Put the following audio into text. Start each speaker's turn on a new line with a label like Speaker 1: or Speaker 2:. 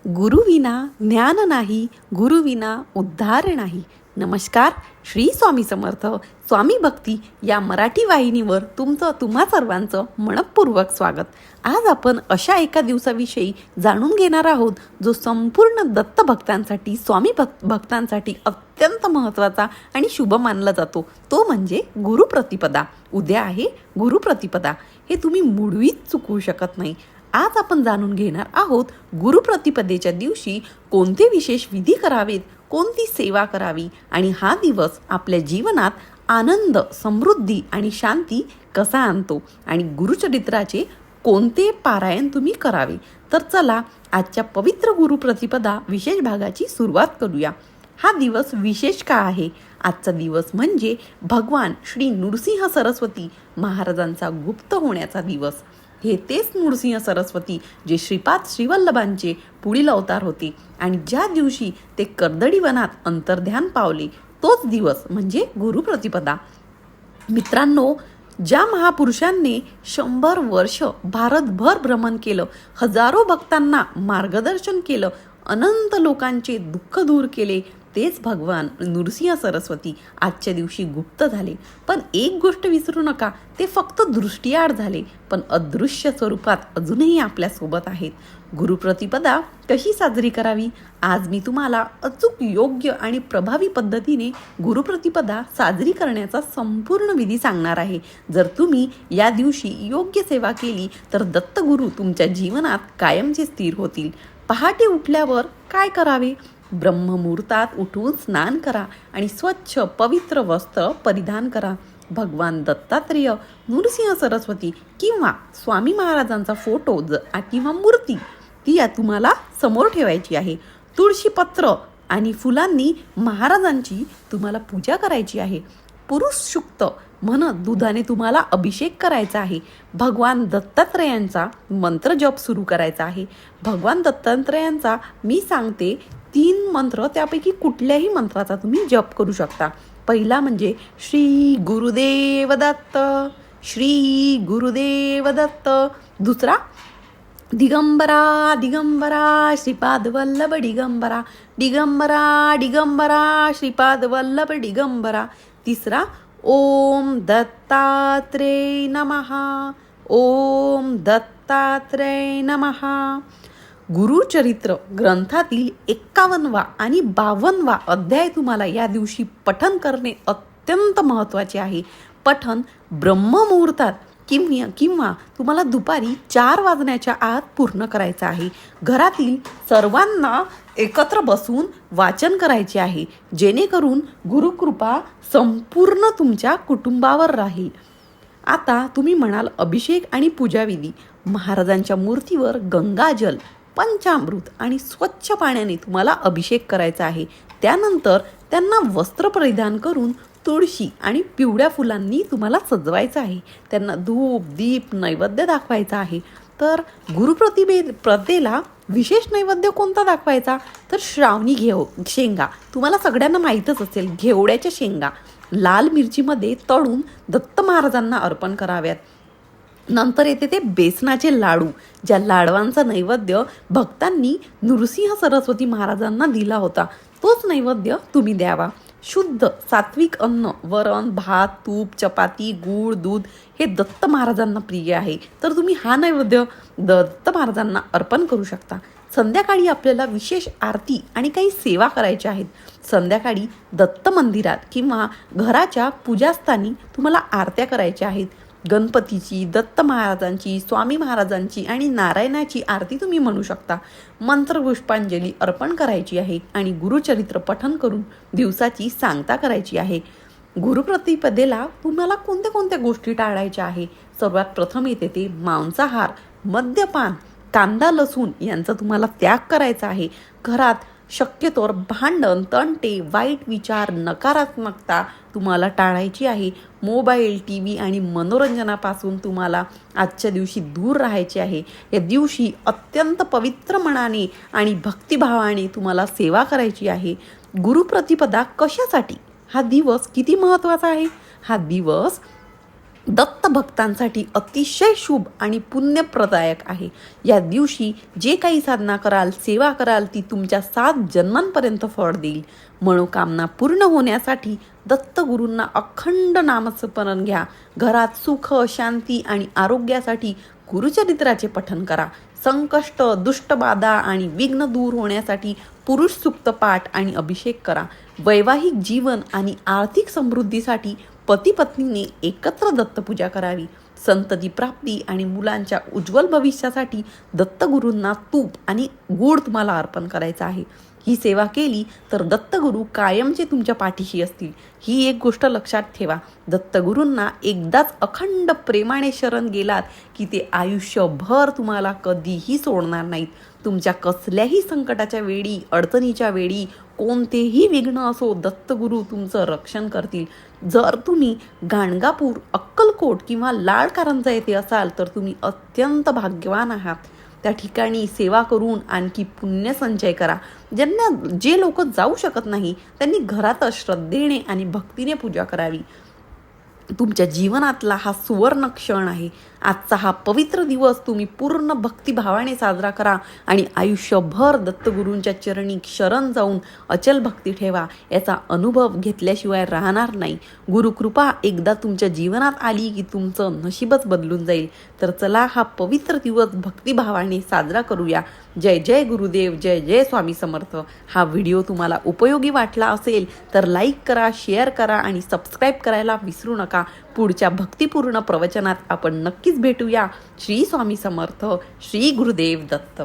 Speaker 1: गुरुविना ज्ञान नाही, गुरुविना उद्धार नाही. नमस्कार, श्री स्वामी समर्थ. स्वामी भक्ती या मराठी वाहिनीवर तुम्हा सर्वांचं मनपूर्वक स्वागत. आज आपण अशा एका दिवसाविषयी जाणून घेणार आहोत जो संपूर्ण दत्त भक्तांसाठी, स्वामी भक्तांसाठी अत्यंत महत्त्वाचा आणि शुभ मानला जातो. तो म्हणजे गुरुप्रतिपदा. उद्या आहे गुरुप्रतिपदा. हे तुम्ही मुळीच चुकवू शकत नाही. आज आपण जाणून घेणार आहोत गुरुप्रतिपदेच्या दिवशी कोणते विशेष विधी करावेत, कोणती सेवा करावी आणि हा दिवस आपल्या जीवनात आनंद, समृद्धी आणि शांती कसा आणतो आणि गुरुचरित्राचे कोणते पारायण तुम्ही करावे. तर चला आजच्या पवित्र गुरुप्रतिपदा विशेष भागाची सुरुवात करूया. हा दिवस विशेष का आहे? आजचा दिवस म्हणजे भगवान श्री नृसिंह सरस्वती महाराजांचा गुप्त होण्याचा दिवस. हे तेच नृसिंह सरस्वती जे श्रीपाद श्रीवल्लभांचे पुढील अवतार होते आणि ज्या दिवशी ते कर्दळी वनात अंतर्ध्यान पावले तोच दिवस म्हणजे गुरुप्रतिपदा. मित्रांनो, ज्या महापुरुषांनी 100 वर्ष भारतभर भ्रमण केलं, हजारो भक्तांना मार्गदर्शन केलं, अनंत लोकांचे दुःख दूर केले, तेच भगवान नृसिंह सरस्वती आजच्या दिवशी गुप्त झाले. पण एक गोष्ट विसरू नका, ते फक्त दृष्टीआड झाले, पण अदृश्य स्वरूपात अजूनही आपल्यासोबत आहेत. गुरुप्रतिपदा कशी साजरी करावी? आज मी तुम्हाला अचूक, योग्य आणि प्रभावी पद्धतीने गुरुप्रतिपदा साजरी करण्याचा संपूर्ण विधी सांगणार आहे. जर तुम्ही या दिवशी योग्य सेवा केली तर दत्तगुरु तुमच्या जीवनात कायमचे स्थिर होतील. पहाटे उठल्यावर काय करावे? ब्रह्ममुहूर्तात उठून स्नान करा आणि स्वच्छ पवित्र वस्त्र परिधान करा. भगवान दत्तात्रेय, नृसिंह सरस्वती किंवा स्वामी महाराजांचा फोटो किंवा मूर्ती ती तुम्हाला समोर ठेवायची आहे. तुळशी पत्र आणि फुलांनी महाराजांची तुम्हाला पूजा करायची आहे. पुरुष शुक्त म्हणत दुधाने तुम्हाला अभिषेक करायचा आहे. भगवान दत्तात्रेयांचा मंत्र जप सुरू करायचा आहे. भगवान दत्तात्रेयांचा मी सांगते 3 मंत्र, त्यापैकी कुठल्याही मंत्राचा तुम्ही जप करू शकता. पहिला म्हणजे श्री गुरुदेव दत्त, श्री गुरुदेव दत्त. दुसरा दिगंबरा दिगंबरा श्रीपाद वल्लभ दिगंबरा, दिगंबरा दिगंबरा श्रीपाद वल्लभ दिगंबरा. तिसरा ओम दत्तात्रेय नमः, ओम दत्तात्रेय नमः. गुरुचरित्र ग्रंथातील 51वा आणि 52वा अध्याय तुम्हाला या दिवशी पठन करणे अत्यंत महत्त्वाचे आहे. पठन ब्रह्ममुहूर्तात किंवा तुम्हाला दुपारी 4 वाजण्याच्या आत पूर्ण करायचं आहे. घरातील सर्वांना एकत्र बसून वाचन करायचे आहे, जेणेकरून गुरुकृपा संपूर्ण तुमच्या कुटुंबावर राहील. आता तुम्ही म्हणाल अभिषेक आणि पूजाविधी. महाराजांच्या मूर्तीवर गंगाजल, पंचामृत आणि स्वच्छ पाण्याने तुम्हाला अभिषेक करायचा आहे. त्यानंतर त्यांना वस्त्र परिधान करून तुळशी आणि पिवळ्या फुलांनी तुम्हाला सजवायचं आहे. त्यांना धूप, दीप, नैवेद्य दाखवायचा आहे. तर गुरुप्रतिपदेला विशेष नैवेद्य कोणता दाखवायचा? तर श्रावणी शेंगा. तुम्हाला सगळ्यांना माहीतच असेल, घेवड्याच्या शेंगा लाल मिरचीमध्ये तळून दत्त महाराजांना अर्पण कराव्यात. नंतर येते ते बेसनाचे लाडू, ज्या लाडवांचा नैवेद्य भक्तांनी नृसिंह सरस्वती महाराजांना दिला होता, तोच नैवेद्य तुम्ही द्यावा. शुद्ध सात्विक अन्न, वरण, भात, तूप, चपाती, गूळ, दूध हे दत्त महाराजांना प्रिय आहे, तर तुम्ही हा नैवेद्य दत्त महाराजांना अर्पण करू शकता. संध्याकाळी आपल्याला विशेष आरती आणि काही सेवा करायच्या आहेत. संध्याकाळी दत्त मंदिरात किंवा घराच्या पूजास्थानी तुम्हाला आरत्या करायच्या आहेत. गणपतीची, दत्त महाराजांची, स्वामी महाराजांची आणि नारायणाची आरती तुम्ही म्हणू शकता. मंत्रपुष्पांजली अर्पण करायची आहे आणि गुरुचरित्र पठन करून दिवसाची सांगता करायची आहे. गुरुप्रतिपदेला तुम्हाला कोणत्या कोणत्या गोष्टी टाळायच्या आहे? सर्वात प्रथम येते ते मांसाहार, मद्यपान, कांदा, लसूण यांचा तुम्हाला त्याग करायचा आहे. घरात शक्यतोवर भांडण, तंटे, वाईट विचार, नकारात्मकता तुम्हाला टाळायची आहे. मोबाईल, TV आणि मनोरंजनापासून तुम्हाला आजच्या दिवशी दूर राहायचे आहे. या दिवशी अत्यंत पवित्र मनाने आणि भक्तिभावाने तुम्हाला सेवा करायची आहे. गुरुप्रतिपदा कशासाठी? हा दिवस किती महत्त्वाचा आहे? हा दिवस दत्त भक्तांसाठी अतिशय शुभ आणि पुण्यप्रदायक आहे. या दिवशी जे काही साधना कराल, सेवा कराल, ती तुमच्या 7 जन्मांपर्यंत फळ देईल. मनोकामना पूर्ण होण्यासाठी दत्तगुरूंना अखंड नामस्मरण घ्या. घरात सुख, शांती आणि आरोग्यासाठी गुरुचरित्राचे पठण करा. संकष्ट, दुष्टबाधा आणि विघ्न दूर होण्यासाठी पुरुष सूक्त पाठ आणि अभिषेक करा. वैवाहिक जीवन आणि आर्थिक समृद्धीसाठी पती पत्नीने एकत्र दत्तपूजा करावी. संतती प्राप्ती आणि मुलांच्या उज्ज्वल भविष्यासाठी दत्तगुरूंना तूप आणि गूळ तुम्हाला अर्पण करायचा आहे. ही सेवा केली तर दत्तगुरू कायमचे तुमच्या पाठीशी असतील. ही एक गोष्ट लक्षात ठेवा, दत्तगुरूंना एकदाच अखंड प्रेमाने शरण गेलात की ते आयुष्यभर तुम्हाला कधीही सोडणार नाहीत. तुमच्या कसल्याही संकटाच्या वेळी, अडचणीच्या वेळी, कोणतेही विघ्न असो, दत्तगुरू तुमचं रक्षण करतील. जर तुम्ही गाणगापूर, अक्कलकोट किंवा लाड कारंजा येथे असाल तर तुम्ही अत्यंत भाग्यवान आहात. त्या ठिकाणी सेवा करून आणखी पुण्य संचय करा. जे लोक जाऊ शकत नाही त्यांनी घरातच श्रद्धेने आणि भक्तीने पूजा करावी. तुमच्या जीवनातला हा सुवर्ण क्षण आहे. आजचा हा पवित्र दिवस तुम्ही पूर्ण भक्तिभावाने साजरा करा आणि आयुष्यभर दत्तगुरूंच्या चरणी शरण जाऊन अचल भक्ती ठेवा. याचा अनुभव घेतल्याशिवाय राहणार नाही. गुरुकृपा एकदा तुमच्या जीवनात आली की तुमचं नशीबच बदलून जाईल. तर चला हा पवित्र दिवस भक्तिभावाने साजरा करूया. जय जय गुरुदेव, जय जय स्वामी समर्थ. हा व्हिडिओ तुम्हाला उपयोगी वाटला असेल तर लाईक करा, शेअर करा आणि सबस्क्राईब करायला विसरू नका. पुढच्या भक्तिपूर्ण प्रवचनात आपण नक्कीच भेटूया. श्री स्वामी समर्थ. श्री गुरुदेव दत्त.